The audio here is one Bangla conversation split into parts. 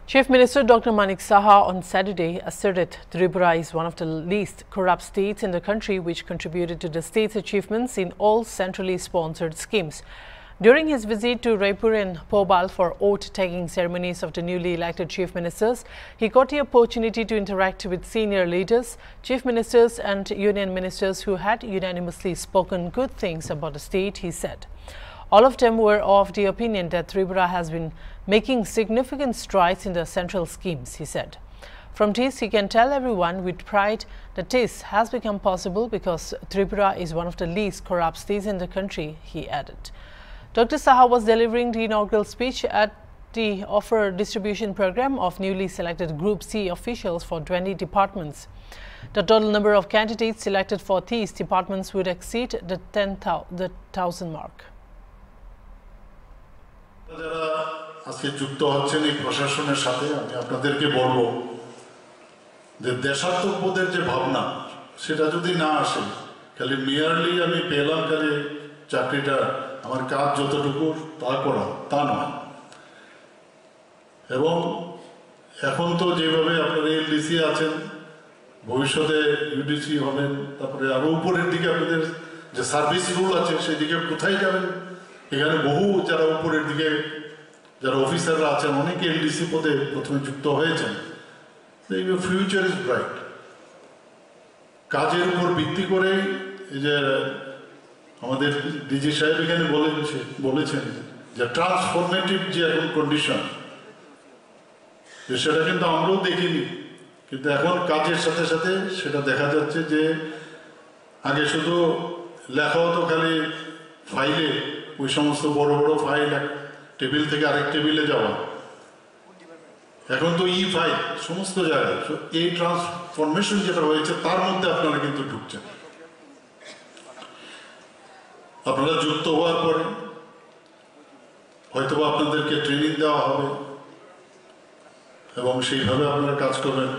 Chief Minister Dr. Manik Saha on Saturday asserted Tripura is one of the least corrupt states in the country, which contributed to the state's achievements in all centrally sponsored schemes. During his visit to Raipur and Bhopal for oath-taking ceremonies of the newly elected chief ministers, he got the opportunity to interact with senior leaders, chief ministers and union ministers who had unanimously spoken good things about the state, he said. All of them were of the opinion that Tripura has been making significant strides in the central schemes, he said. From this, he can tell everyone with pride that this has become possible because Tripura is one of the least corrupt states in the country, he added. Dr. Saha was delivering the inaugural speech at the offer distribution program of newly selected Group C officials for 20 departments. The total number of candidates selected for these departments would exceed the 10,000 mark. যারা আজকে যুক্ত হচ্ছেন এই প্রশাসনের সাথে আমি আপনাদেরকে বলবো যে দেশাত্মবোধের যে ভাবনা সেটা যদি না আসে খালি মেয়ারলি আমি পেলাম খালি চাকরিটা আমার কাজ যতটুকু তা করা তা নয় এবং এখন তো যেভাবে আপনারা এলডিসি আছেন ভবিষ্যতে ইউডিসি হবেন তারপরে আরো উপরের দিকে আপনাদের যে সার্ভিস রুল আছে সেই দিকে কোথায় যাবেন এখানে বহু যারা উপরের দিকে যারা অফিসাররা আছেন অনেকে এলডিসি পদে প্রথমে যুক্ত হয়েছেন ফিউচার ইজ ব্রাইট কাজের উপর ভিত্তি করে এই যে আমাদের ডিজি সাহেব এখানে বলেছেন যে ট্রান্সফরমেটিভ যে এখন কন্ডিশন সেটা কিন্তু আমরাও দেখিনি কিন্তু এখন কাজের সাথে সাথে সেটা দেখা যাচ্ছে যে আগে শুধু লেখা হতো খালি ফাইলে ওই সমস্ত বড় বড় ফাইল এক টেবিল থেকে আরেক টেবিলে যাওয়া এখন তো ই ফাইল সমস্ত জায়গায় এই ট্রান্সফরমেশন যেটা হয়েছে তার মধ্যে আপনারা কিন্তু ঢুকছেন আপনারা যুক্ত হওয়ার পরে হয়তো আপনাদেরকে ট্রেনিং দেওয়া হবে এবং সেইভাবে আপনারা কাজ করবেন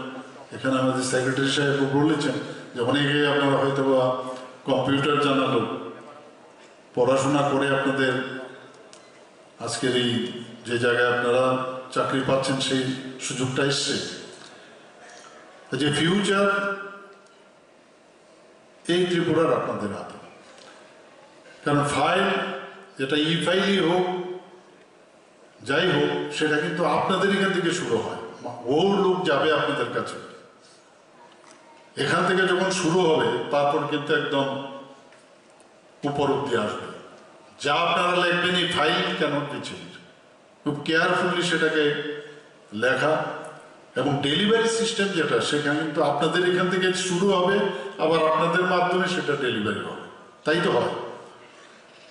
এখানে আমাদের সেক্রেটারি সাহেব বলেছেন যে অনেকে আপনারা হয়তো কম্পিউটার জানালো পড়াশোনা করে আপনাদের আজকের এই যে জায়গায় আপনারা চাকরি পাচ্ছেন সেই সুযোগটা এসছে যে ফিউচার এই ত্রিপুরার আপনাদের হাতে কারণ ফাইল যেটা ই ফাইলই হোক যাই হোক সেটা কিন্তু আপনাদের এখান থেকে শুরু হয় ওর লোক যাবে আপনাদের কাছে এখান থেকে যখন শুরু হবে তারপর কিন্তু একদম উপর অব্দি আসবে যা আপনারা লিখবেন এই ফাইল কেন পিছিয়ে খুব কেয়ারফুলি সেটাকে লেখা এবং ডেলিভারি সিস্টেম যেটা সেখানে কিন্তু আপনাদের এখান থেকে শুরু হবে আবার আপনাদের মাধ্যমে সেটা ডেলিভারি হবে তাই তো হয়